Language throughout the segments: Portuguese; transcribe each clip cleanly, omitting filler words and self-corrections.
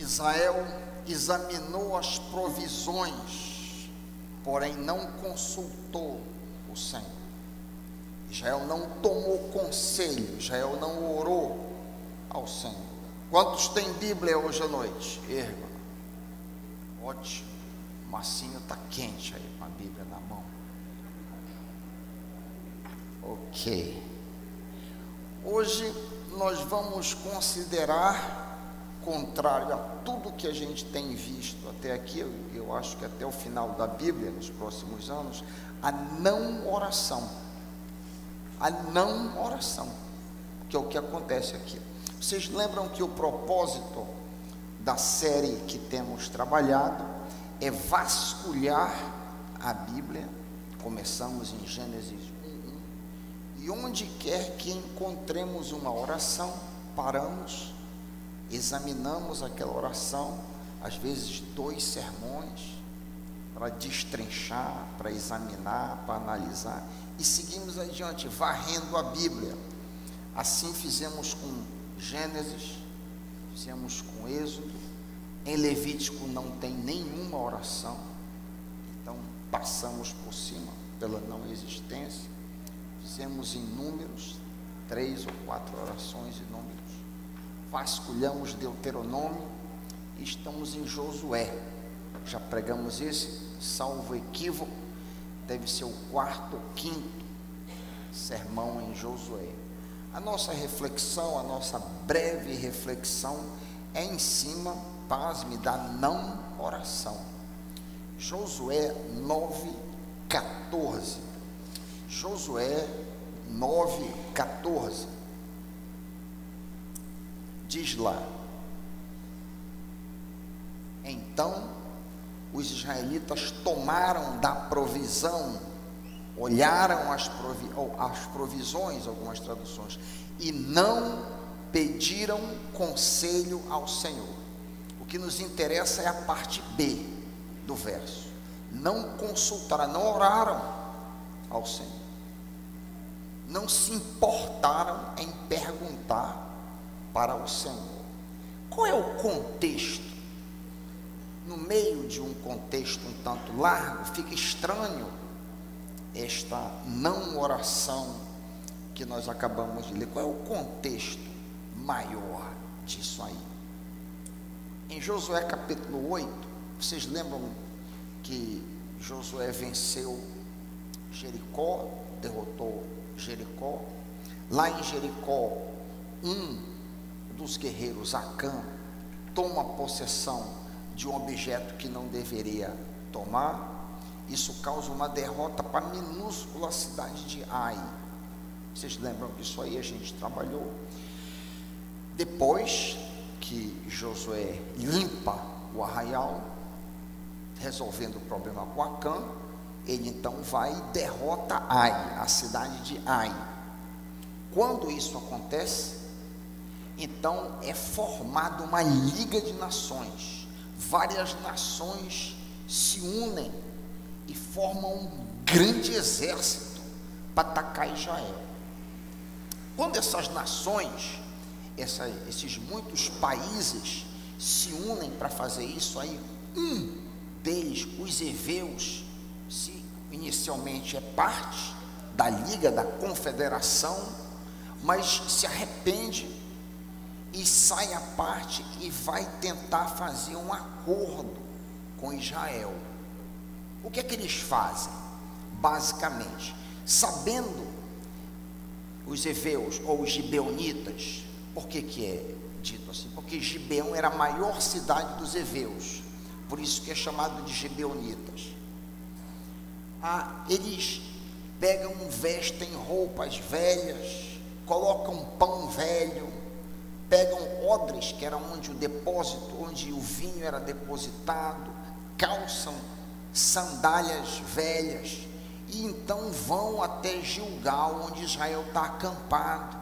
Israel examinou as provisões, porém não consultou o Senhor. Israel não tomou conselho, Israel não orou ao Senhor. Quantos têm Bíblia hoje à noite? Erva. Ótimo. O Marcinho está quente aí com a Bíblia na mão. Ok. Hoje nós vamos considerar, contrário a tudo que a gente tem visto até aqui, eu acho que até o final da Bíblia, nos próximos anos, a não oração. A não oração, que é o que acontece aqui. Vocês lembram que o propósito da série que temos trabalhado é vasculhar a Bíblia. Começamos em Gênesis 1:1, e onde quer que encontremos uma oração, paramos, examinamos aquela oração, às vezes 2 sermões, para destrinchar, para examinar, para analisar, e seguimos adiante, varrendo a Bíblia. Assim fizemos com Gênesis, fizemos com Êxodo. Em Levítico não tem nenhuma oração, então passamos por cima pela não existência. Fizemos em Números 3 ou 4 orações em Números. Vasculhamos Deuteronômio e estamos em Josué. Já pregamos esse, salvo equívoco, deve ser o 4º ou 5º sermão em Josué. A nossa reflexão, a nossa breve reflexão é em cima, pasme, da não oração. Josué 9:14. Josué 9:14. Diz lá: então os israelitas tomaram da provisão, olharam as provisões, algumas traduções, e não pediram conselho ao Senhor. O que nos interessa é a parte B do verso. Não consultaram, não oraram ao Senhor. Não se importaram em perguntar para o Senhor. Qual é o contexto? No meio de um contexto um tanto largo, fica estranho esta não oração que nós acabamos de ler. Qual é o contexto maior disso aí? Em Josué capítulo 8, vocês lembram que Josué venceu Jericó, derrotou Jericó? Lá em Jericó, um dos guerreiros, Acã, toma possessão de um objeto que não deveria tomar. Isso causa uma derrota para a minúscula cidade de Ai. Vocês lembram disso aí? A gente trabalhou. Depois que Josué limpa o arraial, resolvendo o problema com Acã, ele então vai e derrota Ai, a cidade de Ai. Quando isso acontece, então é formada uma liga de nações. Várias nações se unem e formam um grande exército para atacar Israel. Quando essas nações, esses muitos países se unem para fazer isso aí, um deles, os heveus, inicialmente é parte da liga, da confederação, mas se arrepende e sai à parte e vai tentar fazer um acordo com Israel. O que é que eles fazem? Basicamente, sabendo os heveus ou os gibeonitas, por que é dito assim? Porque Gibeão era a maior cidade dos heveus, por isso que é chamado de gibeonitas. Eles pegam, vestem roupas velhas, colocam pão velho, pegam odres, que era onde o depósito, onde o vinho era depositado, calçam sandálias velhas, e então vão até Gilgal, onde Israel está acampado,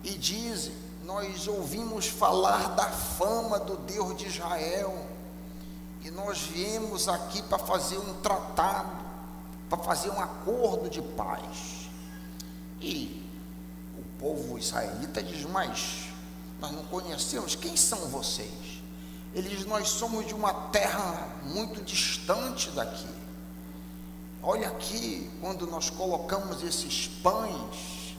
e dizem: nós ouvimos falar da fama do Deus de Israel, e nós viemos aqui para fazer um tratado, para fazer um acordo de paz. E povo israelita diz: mas nós não conhecemos, quem são vocês? Ele diz: nós somos de uma terra muito distante daqui. Olha aqui, quando nós colocamos esses pães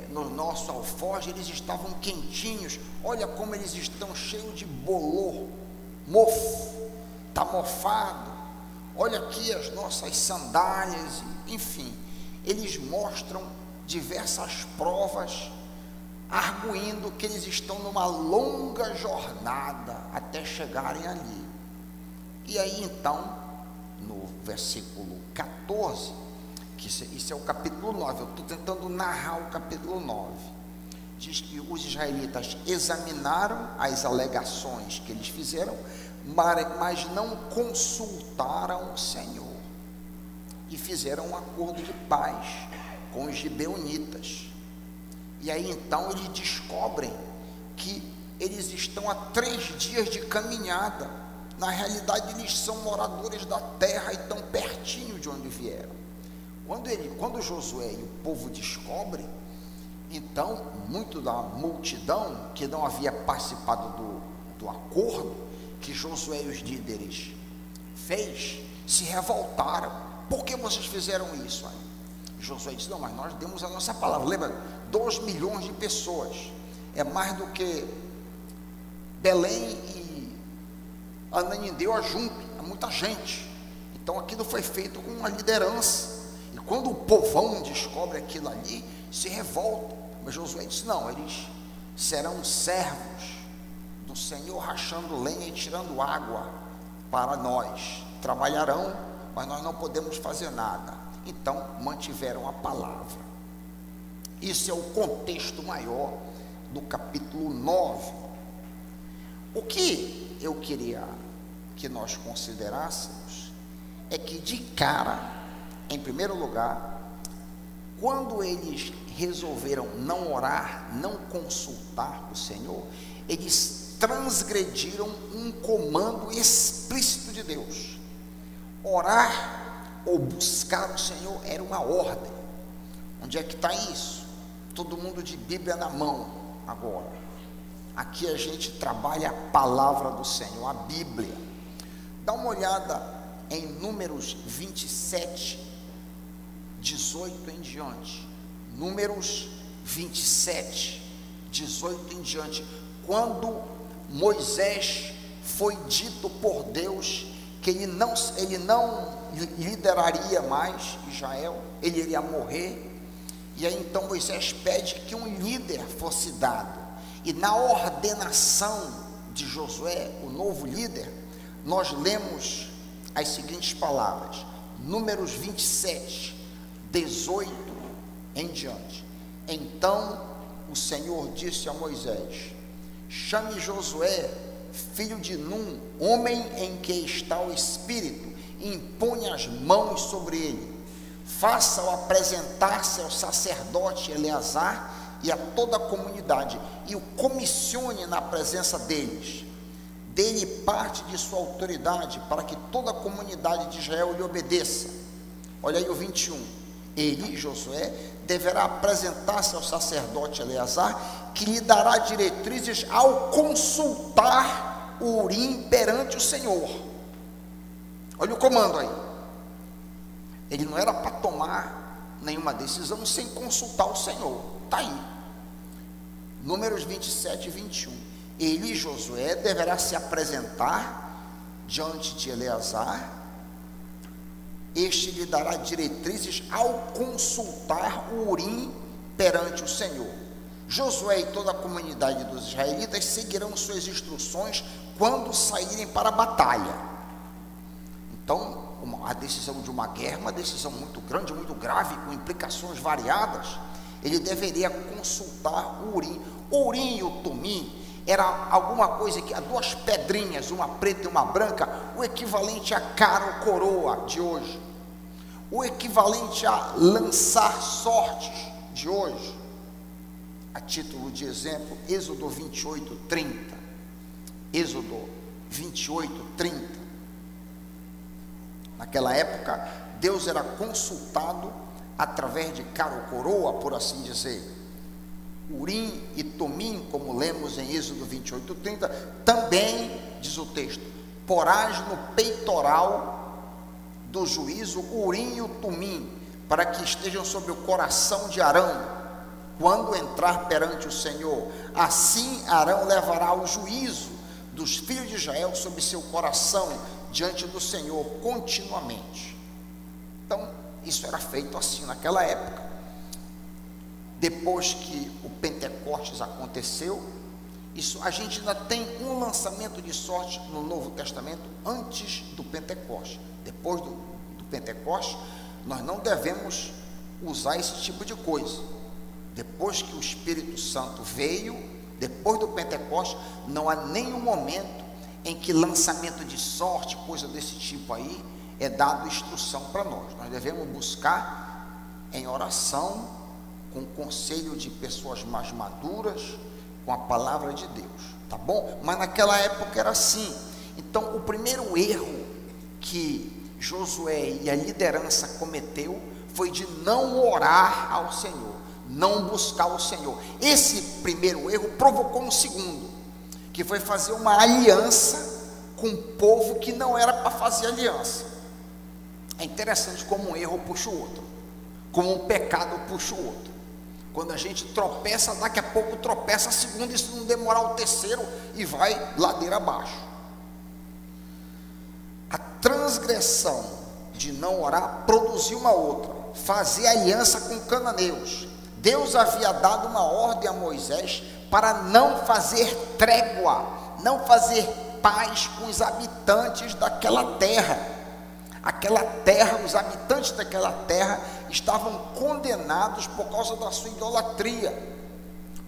no nosso alforje, eles estavam quentinhos. Olha como eles estão cheios de bolor, mofo, está mofado. Olha aqui as nossas sandálias, enfim. Eles mostram diversas provas, arguindo que eles estão numa longa jornada até chegarem ali. E aí então, no versículo 14, que isso é o capítulo 9, eu estou tentando narrar o capítulo 9, diz que os israelitas examinaram as alegações que eles fizeram, mas não consultaram o Senhor, e fizeram um acordo de paz com os gibeonitas. E aí então eles descobrem que eles estão a 3 dias de caminhada. Na realidade eles são moradores da terra e tão pertinho de onde vieram. Quando Josué e o povo descobrem, então muito da multidão que não havia participado do acordo que Josué e os líderes fez, se revoltaram. Por que vocês fizeram isso? Aí Josué disse: não, mas nós demos a nossa palavra. Lembra? 2 milhões de pessoas, é mais do que Belém e Ananindeua junto, é muita gente. Então aquilo foi feito com uma liderança, e quando o povão descobre aquilo ali, se revolta. Mas Josué disse: não, eles serão servos do Senhor, rachando lenha e tirando água para nós. Trabalharão, mas nós não podemos fazer nada. Então mantiveram a palavra. Isso é o contexto maior do capítulo 9. O que eu queria que nós considerássemos é que, de cara, em primeiro lugar, quando eles resolveram não orar, não consultar o Senhor, eles transgrediram um comando explícito de Deus. Orar ou buscar o Senhor era uma ordem. Onde é que está isso? Todo mundo de Bíblia na mão agora. Aqui a gente trabalha a palavra do Senhor, a Bíblia. Dá uma olhada em Números 27, 18 em diante. Números 27, 18 em diante. Quando Moisés foi dito por Deus que ele não lideraria mais Israel, ele iria morrer. E aí então Moisés pede que um líder fosse dado. E na ordenação de Josué, o novo líder, nós lemos as seguintes palavras. Números 27, 18 em diante. Então o Senhor disse a Moisés: chame Josué, filho de Num, homem em que está o Espírito, e impõe as mãos sobre ele. Faça-o apresentar-se ao sacerdote Eleazar e a toda a comunidade, e o comissione na presença deles. Dê-lhe parte de sua autoridade, para que toda a comunidade de Israel lhe obedeça. Olha aí o 21. Ele, Josué, deverá apresentar-se ao sacerdote Eleazar, que lhe dará diretrizes ao consultar o Urim perante o Senhor. Olha o comando aí. Ele não era para tomar nenhuma decisão sem consultar o Senhor. Está aí. Números 27 e 21. Ele, Josué, deverá se apresentar diante de Eleazar. Este lhe dará diretrizes ao consultar o Urim perante o Senhor. Josué e toda a comunidade dos israelitas seguirão suas instruções quando saírem para a batalha. Então, a decisão de uma guerra, uma decisão muito grande, muito grave, com implicações variadas, ele deveria consultar o Urim. O Urim e o Tumim era alguma coisa que, 2 pedrinhas, uma preta e uma branca, o equivalente a cara ou coroa de hoje, o equivalente a lançar sortes de hoje. A título de exemplo, Êxodo 28, 30. Êxodo 28, 30. Naquela época, Deus era consultado através de cara ou coroa, por assim dizer. Urim e Tumim, como lemos em Êxodo 28, 30, também o texto: porás no peitoral do juízo o Urim e o Tumim, para que estejam sobre o coração de Arão, quando entrar perante o Senhor. Assim Arão levará o juízo dos filhos de Israel sobre seu coração, diante do Senhor, continuamente. Então, isso era feito assim naquela época. Depois que o Pentecostes aconteceu, a gente ainda tem um lançamento de sorte no Novo Testamento antes do Pentecostes. Depois do Pentecostes, nós não devemos usar esse tipo de coisa. Depois que o Espírito Santo veio, depois do Pentecostes, não há nenhum momento em que lançamento de sorte, coisa desse tipo aí, é dado instrução para nós. Nós devemos buscar em oração, com o conselho de pessoas mais maduras, com a palavra de Deus, tá bom? Mas naquela época era assim. Então, o primeiro erro que Josué e a liderança cometeu foi de não orar ao Senhor, não buscar o Senhor. Esse primeiro erro provocou um segundo, que foi fazer uma aliança com um povo que não era para fazer aliança. É interessante como um erro puxa o outro, como um pecado puxa o outro. Quando a gente tropeça, daqui a pouco tropeça a segunda, e se não demorar o terceiro, e vai ladeira abaixo. A transgressão de não orar produziu uma outra: fazer aliança com cananeus. Deus havia dado uma ordem a Moisés para não fazer trégua, não fazer paz com os habitantes daquela terra. Aquela terra, os habitantes daquela terra estavam condenados por causa da sua idolatria,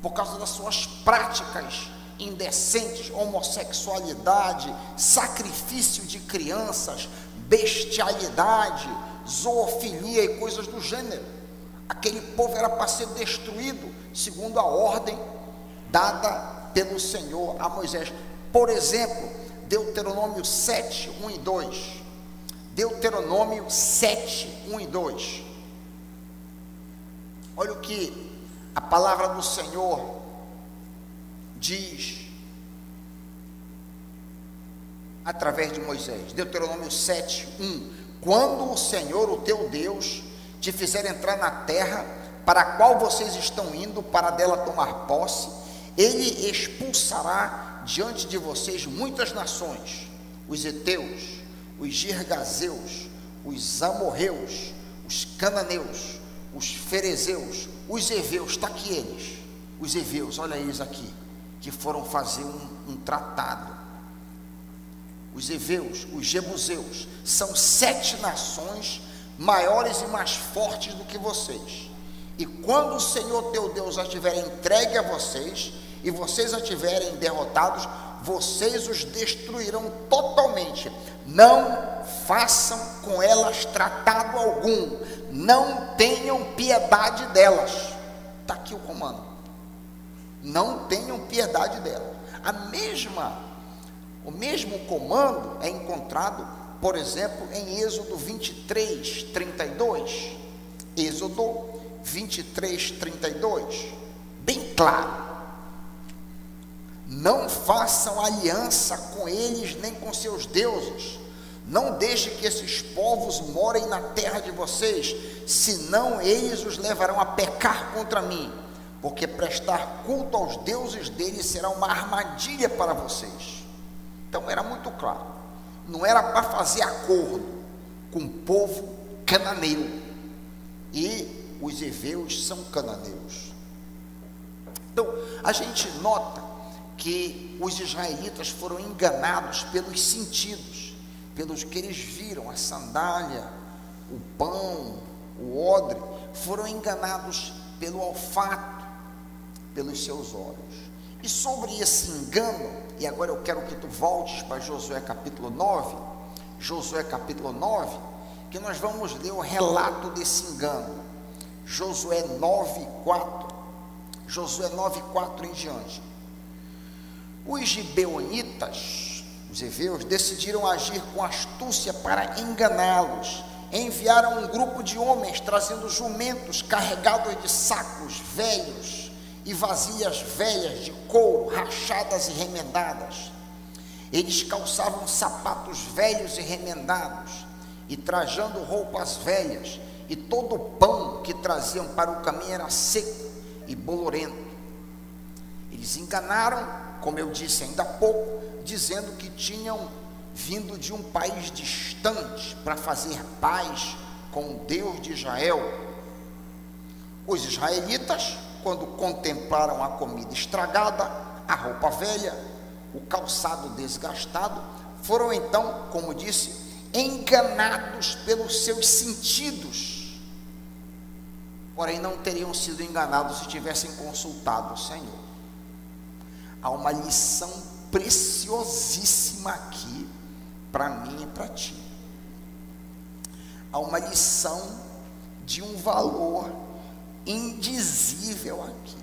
por causa das suas práticas indecentes, homossexualidade, sacrifício de crianças, bestialidade, zoofilia e coisas do gênero. Aquele povo era para ser destruído, segundo a ordem dada pelo Senhor a Moisés. Por exemplo, Deuteronômio 7, 1 e 2. Deuteronômio 7, 1 e 2. Olha o que a palavra do Senhor diz através de Moisés. Deuteronômio 7, 1. Quando o Senhor, o teu Deus, te fizer entrar na terra para a qual vocês estão indo, para dela tomar posse, ele expulsará diante de vocês muitas nações: os heteus, os girgazeus, os amorreus, os cananeus, os ferezeus, os heveus. Está aqui eles, os heveus, olha eles aqui, que foram fazer um tratado. Os heveus, os jebuseus, são 7 nações maiores e mais fortes do que vocês. E quando o Senhor teu Deus a tiver entregue a vocês, e vocês a tiverem derrotados, vocês os destruirão totalmente. Não façam com elas tratado algum, não tenham piedade delas. Está aqui o comando: não tenham piedade delas. O mesmo comando é encontrado, por exemplo, em Êxodo 23, 32. Êxodo 23, 32, bem claro: não façam aliança com eles nem com seus deuses, não deixe que esses povos morem na terra de vocês, senão eles os levarão a pecar contra mim, porque prestar culto aos deuses deles será uma armadilha para vocês. Então era muito claro, não era para fazer acordo com o povo cananeu, e os heveus são cananeus. Então a gente nota que os israelitas foram enganados pelos sentidos, pelos que eles viram, a sandália, o pão, o odre, foram enganados pelo olfato, pelos seus olhos. E sobre esse engano, e agora eu quero que tu voltes para Josué capítulo 9, que nós vamos ler o relato desse engano. Josué 9:4 em diante. Os gibeonitas, os heveus, decidiram agir com astúcia para enganá-los. Enviaram um grupo de homens trazendo jumentos carregados de sacos velhos e vasilhas velhas de couro, rachadas e remendadas. Eles calçavam sapatos velhos e remendados, e trajando roupas velhas, e todo o pão que traziam para o caminho era seco e bolorento. Eles enganaram, como eu disse ainda há pouco, dizendo que tinham vindo de um país distante para fazer paz com o Deus de Israel. Os israelitas, quando contemplaram a comida estragada, a roupa velha, o calçado desgastado, foram então, como disse, enganados pelos seus sentidos. Porém, não teriam sido enganados se tivessem consultado o Senhor. Há uma lição preciosíssima aqui para mim e para ti. Há uma lição de um valor indizível aqui.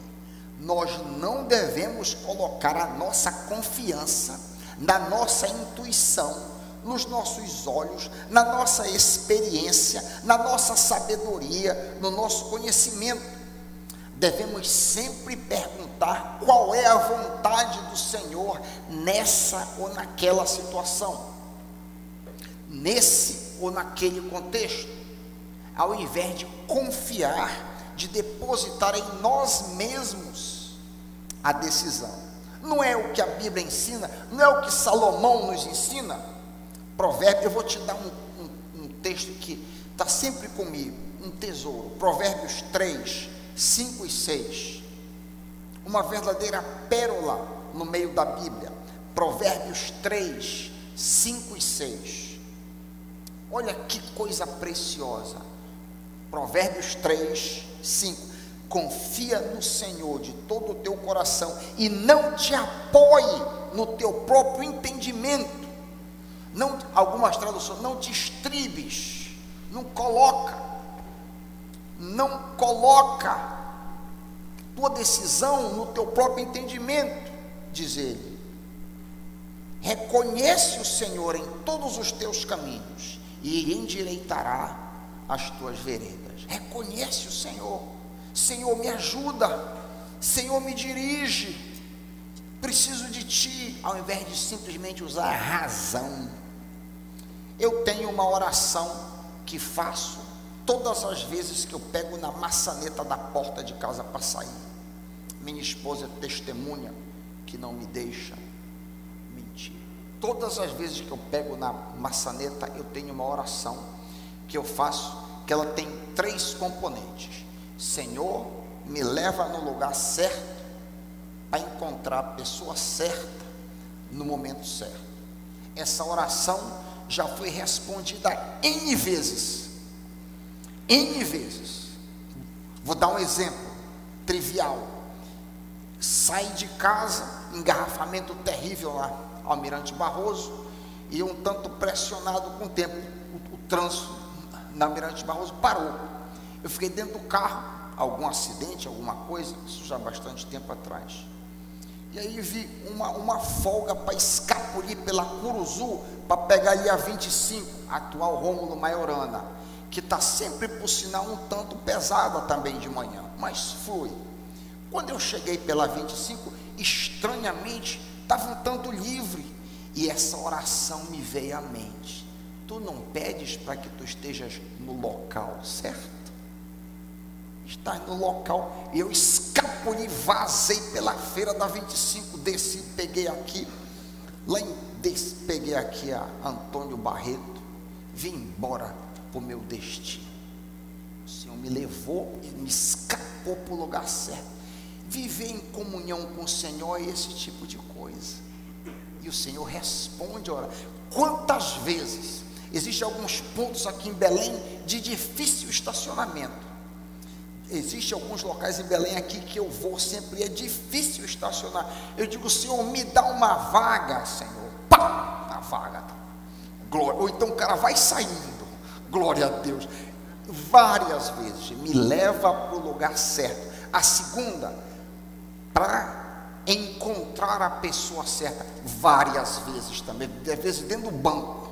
Nós não devemos colocar a nossa confiança na nossa intuição, nos nossos olhos, na nossa experiência, na nossa sabedoria, no nosso conhecimento. Devemos sempre perguntar qual é a vontade do Senhor nessa ou naquela situação, nesse ou naquele contexto, ao invés de confiar, de depositar em nós mesmos a decisão. Não é o que a Bíblia ensina, não é o que Salomão nos ensina. Provérbio, eu vou te dar um texto que está sempre comigo, um tesouro. Provérbios 3, 5 e 6. Uma verdadeira pérola no meio da Bíblia. Provérbios 3, 5 e 6. Olha que coisa preciosa. Provérbios 3, 5. Confia no Senhor de todo o teu coração e não te apoie no teu próprio entendimento. Não, algumas traduções, não te estribes, não coloca tua decisão no teu próprio entendimento, diz ele. Reconhece o Senhor em todos os teus caminhos e Ele endireitará as tuas veredas. Reconhece o Senhor. Senhor, me ajuda. Senhor, me dirige. Preciso de Ti, ao invés de simplesmente usar a razão. Eu tenho uma oração que faço todas as vezes que eu pego na maçaneta da porta de casa para sair. Minha esposa é testemunha que não me deixa mentir. Todas as vezes que eu pego na maçaneta, eu tenho uma oração que eu faço, que ela tem 3 componentes. Senhor, me leva no lugar certo, para encontrar a pessoa certa, no momento certo. Essa oração já foi respondida N vezes. N vezes. Vou dar um exemplo trivial. Sai de casa, engarrafamento terrível lá, Almirante Barroso, e um tanto pressionado com o tempo, o trânsito na Almirante Barroso parou. Eu fiquei dentro do carro, algum acidente, alguma coisa, isso já há bastante tempo atrás. E aí vi uma folga para escapulir pela Curuzu, para pegar ali a 25, atual Rômulo Maiorana, que está sempre, por sinal, um tanto pesada também de manhã, mas flui. Quando eu cheguei pela 25, estranhamente, estava um tanto livre, e essa oração me veio à mente. Tu não pedes para que tu estejas no local certo? Estás no local, e eu escapuli, vazei pela feira da 25, desci, peguei aqui, peguei aqui a Antônio Barreto, vim embora para o meu destino. O Senhor me levou e me escapou para o lugar certo. Viver em comunhão com o Senhor é esse tipo de coisa, e o Senhor responde. Ora, quantas vezes, existem alguns pontos aqui em Belém de difícil estacionamento. Existem alguns locais em Belém aqui que eu vou sempre, é difícil estacionar. Eu digo, Senhor, me dá uma vaga, Senhor. Pá, a vaga. Glória. Ou então o cara vai saindo. Glória a Deus. Várias vezes me leva para o lugar certo. A segunda, para encontrar a pessoa certa. Várias vezes também. Às vezes dentro do banco.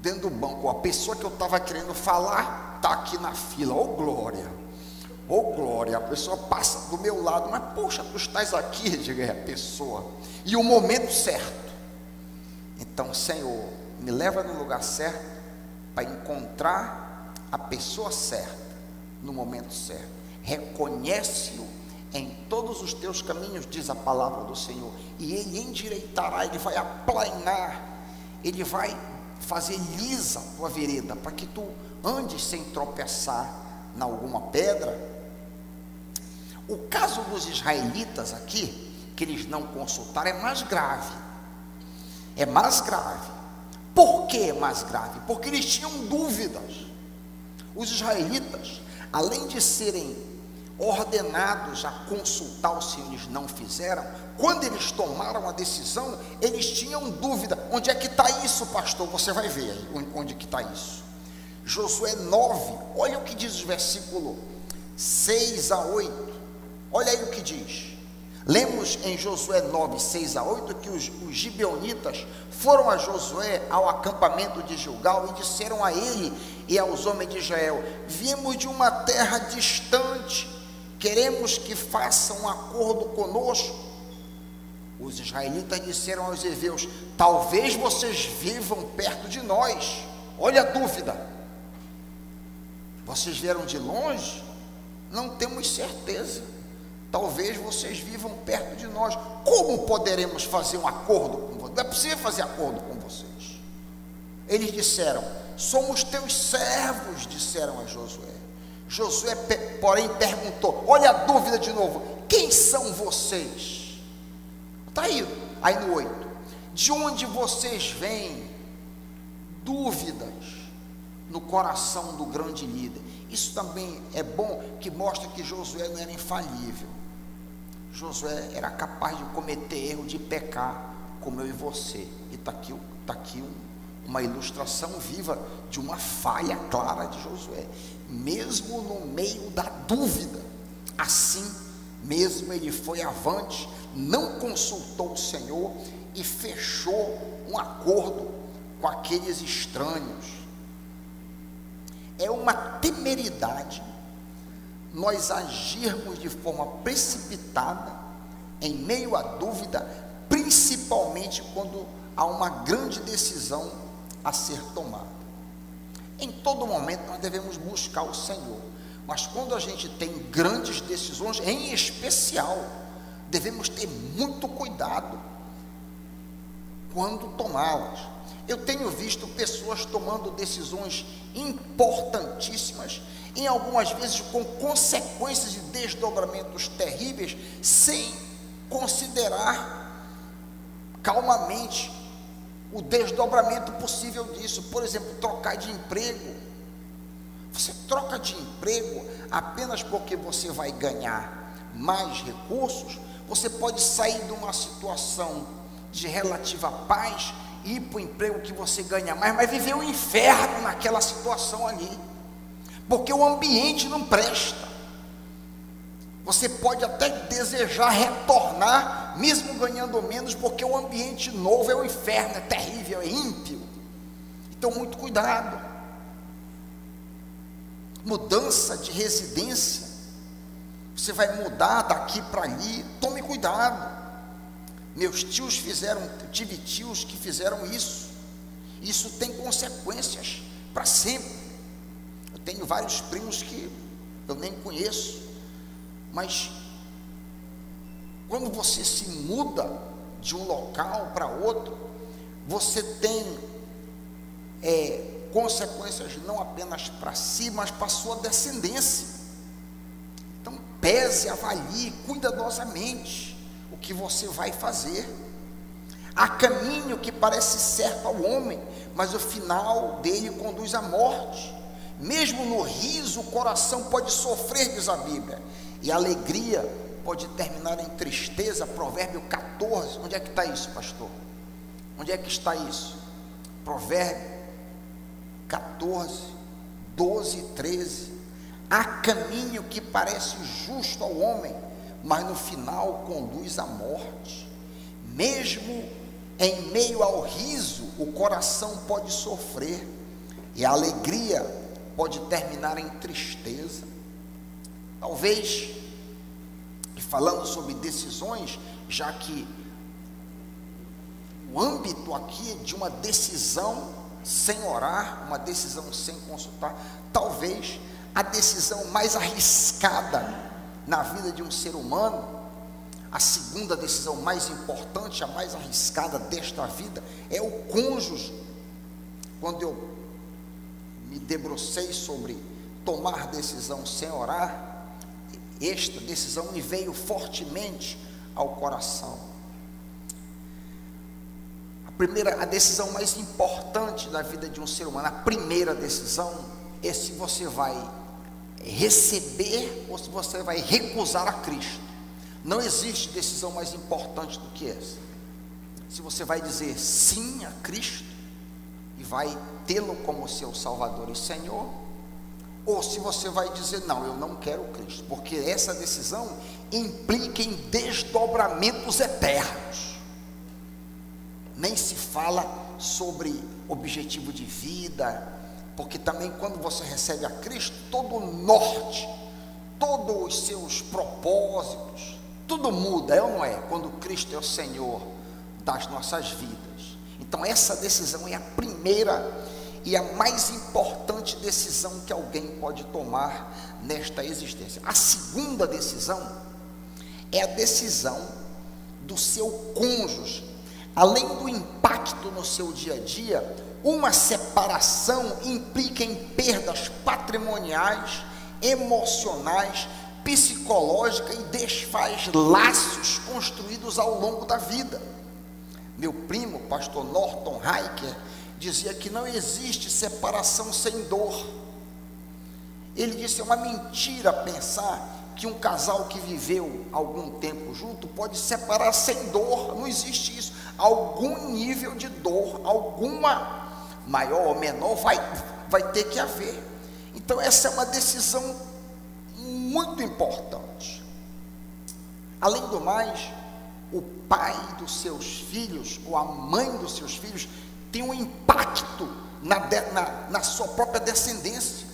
Dentro do banco. A pessoa que eu estava querendo falar está aqui na fila. Oh, glória. Oh glória, a pessoa passa do meu lado, mas poxa, tu estás aqui, diga a pessoa, e o momento certo, Então, Senhor, me leva no lugar certo para encontrar a pessoa certa no momento certo. Reconhece-o em todos os teus caminhos, diz a palavra do Senhor, e Ele endireitará, Ele vai aplanar, Ele vai fazer lisa a tua vereda, para que tu andes sem tropeçar em alguma pedra. O caso dos israelitas aqui, que eles não consultaram, é mais grave. É mais grave. Por que é mais grave? Porque eles tinham dúvidas. Os israelitas, além de serem ordenados a consultar o Senhor, eles não fizeram. Quando eles tomaram a decisão, eles tinham dúvida. Onde é que está isso, pastor? Você vai ver aí onde que está isso. Josué 9, olha o que diz o versículo 6 a 8. Olha aí o que diz. Lemos em Josué 9, 6 a 8, que os gibeonitas foram a Josué ao acampamento de Gilgal e disseram a ele e aos homens de Israel: viemos de uma terra distante, queremos que façam um acordo conosco. Os israelitas disseram aos heveus: talvez vocês vivam perto de nós. Olha a dúvida. Vocês vieram de longe? Não temos certeza. Talvez vocês vivam perto de nós. Como poderemos fazer um acordo com vocês? Não é possível fazer acordo com vocês. Eles disseram: somos teus servos, disseram a Josué. Josué, porém, perguntou, olha a dúvida de novo: quem são vocês? Está aí no 8. De onde vocês vêm? Dúvidas no coração do grande líder. Isso também é bom, que mostra que Josué não era infalível. Josué era capaz de cometer erro, de pecar, como eu e você. E está aqui uma ilustração viva de uma falha clara de Josué. Mesmo no meio da dúvida, assim mesmo ele foi avante, não consultou o Senhor e fechou um acordo com aqueles estranhos. É uma temeridade nós agirmos de forma precipitada em meio à dúvida, principalmente quando há uma grande decisão a ser tomada. Em todo momento nós devemos buscar o Senhor, mas quando a gente tem grandes decisões, em especial, devemos ter muito cuidado quando tomá-las. Eu tenho visto pessoas tomando decisões importantíssimas, em algumas vezes com consequências e desdobramentos terríveis, sem considerar calmamente o desdobramento possível disso. Por exemplo, trocar de emprego. Você troca de emprego apenas porque você vai ganhar mais recursos. Você pode sair de uma situação de relativa paz e ir para o emprego que você ganha mais, mas viver um inferno naquela situação ali, porque o ambiente não presta. Você pode até desejar retornar, mesmo ganhando menos, porque o ambiente novo é o inferno, é terrível, é ímpio. Então, muito cuidado. Mudança de residência, você vai mudar daqui para ali, tome cuidado. Meus tios tive tios que fizeram isso. Isso tem consequências para sempre. Eu tenho vários primos que eu nem conheço, mas quando você se muda de um local para outro, você tem consequências não apenas para si, mas para a sua descendência. Então pese, avalie cuidadosamente o que você vai fazer. Há caminho que parece certo ao homem, mas o final dele conduz à morte. Mesmo no riso, o coração pode sofrer, diz a Bíblia, e a alegria pode terminar em tristeza. Provérbio 14, onde é que está isso, pastor? Onde é que está isso? Provérbio 14, 12 e 13. Há caminho que parece justo ao homem, mas no final conduz à morte. Mesmo em meio ao riso, o coração pode sofrer, e a alegria pode terminar em tristeza. Talvez, falando sobre decisões, já que o o âmbito aqui de uma decisão sem orar, uma decisão sem consultar, talvez a decisão mais arriscada na vida de um ser humano, a segunda decisão mais importante, a mais arriscada desta vida, é o cônjuge. Quando eu me debrucei sobre tomar decisão sem orar, esta decisão me veio fortemente ao coração. A decisão mais importante da vida de um ser humano, a primeira decisão, é se você vai receber ou se você vai recusar a Cristo. Não existe decisão mais importante do que essa. Se você vai dizer sim a Cristo e vai tê-lo como seu Salvador e Senhor, ou se você vai dizer não, eu não quero Cristo, porque essa decisão implica em desdobramentos eternos. Nem se fala sobre objetivo de vida, porque também quando você recebe a Cristo, todo o norte, todos os seus propósitos, tudo muda, é ou não é? Quando Cristo é o Senhor das nossas vidas. Então essa decisão é a primeira e a mais importante decisão que alguém pode tomar nesta existência. A segunda decisão é a decisão do seu cônjuge. Além do impacto no seu dia a dia, uma separação implica em perdas patrimoniais, emocionais, psicológicas e desfaz laços construídos ao longo da vida. Meu primo, pastor Norton Hiker, dizia que não existe separação sem dor. Ele disse: é uma mentira pensar que um casal que viveu algum tempo junto pode separar sem dor. Não existe isso. Algum nível de dor, alguma maior ou menor, vai ter que haver. Então essa é uma decisão muito importante. Além do mais, o pai dos seus filhos ou a mãe dos seus filhos tem um impacto na sua própria descendência.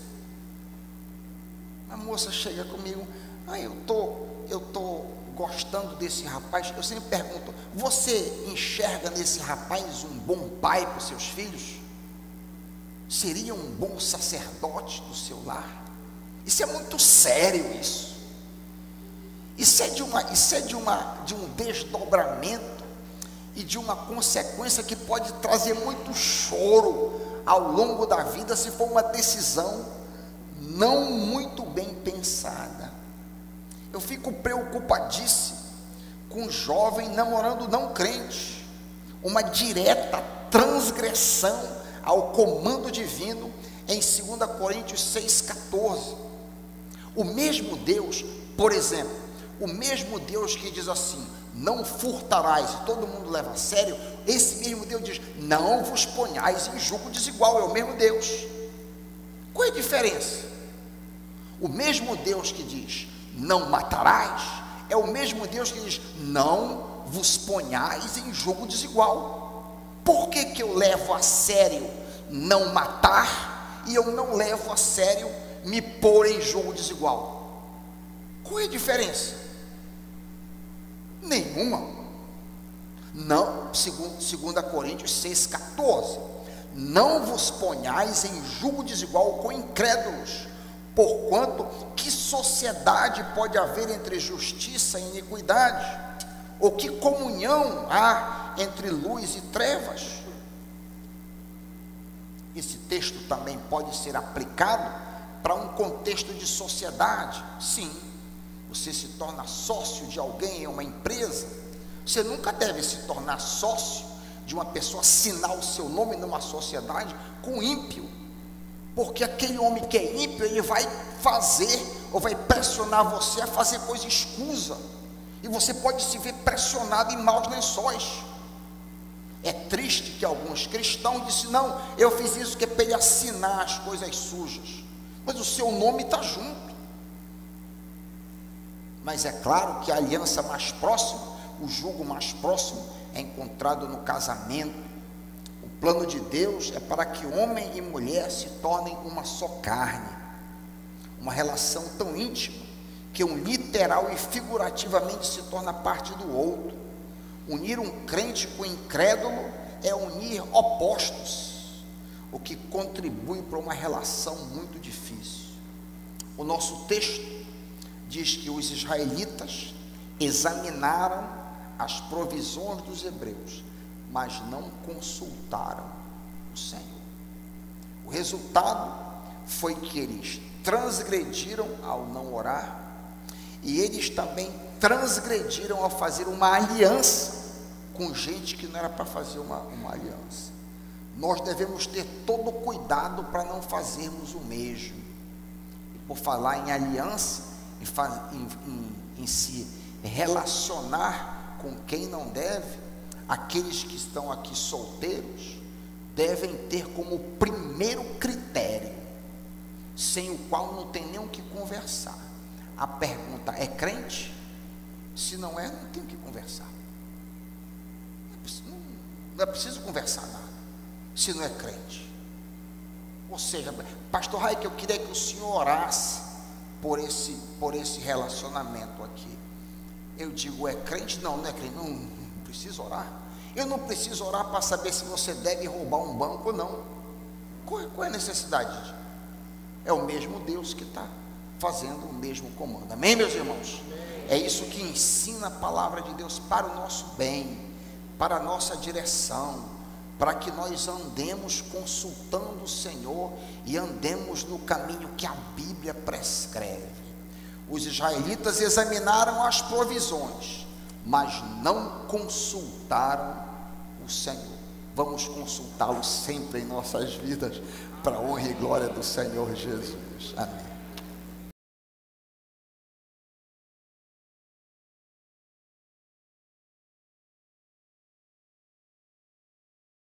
A moça chega comigo: eu tô gostando desse rapaz. Eu sempre pergunto: você enxerga nesse rapaz um bom pai para os seus filhos? Seria um bom sacerdote do seu lar? Isso é muito sério, isso é de um desdobramento e de uma consequência que pode trazer muito choro ao longo da vida, se for uma decisão não muito bem pensada. Eu fico preocupadíssimo com um jovem namorando não crente, uma direta transgressão ao comando divino em 2 Coríntios 6,14. O mesmo Deus, por exemplo, o mesmo Deus que diz assim: não furtarás, e todo mundo leva a sério, esse mesmo Deus diz: não vos ponhais em julgo desigual. É o mesmo Deus. Qual é a diferença? O mesmo Deus que diz não matarás é o mesmo Deus que diz não vos ponhais em julgo desigual. Por que eu levo a sério não matar e eu não levo a sério me pôr em julgo desigual? Qual é a diferença? Nenhuma. Não, segundo 2 Coríntios 6,14, não vos ponhais em julgo desigual com incrédulos, porquanto que sociedade pode haver entre justiça e iniquidade? Ou que comunhão há entre luz e trevas? Esse texto também pode ser aplicado para um contexto de sociedade. Sim, você se torna sócio de alguém em uma empresa, você nunca deve se tornar sócio de uma pessoa, assinar o seu nome numa sociedade com ímpio, porque aquele homem que é ímpio, ele vai fazer ou vai pressionar você a fazer coisa escusa, e você pode se ver pressionado em maus lençóis. É triste que alguns cristãos dizem: não, eu fiz isso que é para ele assinar as coisas sujas, mas o seu nome está junto. Mas é claro que a aliança mais próxima, o jugo mais próximo, é encontrado no casamento. O plano de Deus é para que homem e mulher se tornem uma só carne, uma relação tão íntima que um literal e figurativamente se torna parte do outro. Unir um crente com um incrédulo é unir opostos, o que contribui para uma relação muito difícil. O nosso texto diz que os israelitas examinaram as provisões dos hebreus, mas não consultaram o Senhor. O resultado foi que eles transgrediram ao não orar, e eles também transgrediram ao fazer uma aliança com gente que não era para fazer uma aliança. Nós devemos ter todo o cuidado para não fazermos o mesmo. E por falar em aliança, em se relacionar com quem não deve, aqueles que estão aqui solteiros devem ter como primeiro critério, sem o qual não tem nem o que conversar, a pergunta: é crente? Se não é, não tem o que conversar. Não é preciso conversar nada, se não é crente. Ou seja, pastor Raik, eu queria que o senhor orasse por esse relacionamento aqui. Eu digo: é crente? Não, não é crente. Não preciso orar. Eu não preciso orar para saber se você deve roubar um banco ou não. Qual é a necessidade? É o mesmo Deus que está fazendo o mesmo comando. Amém, meus irmãos? É isso que ensina a palavra de Deus para o nosso bem, para a nossa direção, para que nós andemos consultando o Senhor e andemos no caminho que a Bíblia prescreve. Os israelitas examinaram as provisões, mas não consultaram o Senhor. Vamos consultá-lo sempre em nossas vidas, para a honra e glória do Senhor Jesus. Amém.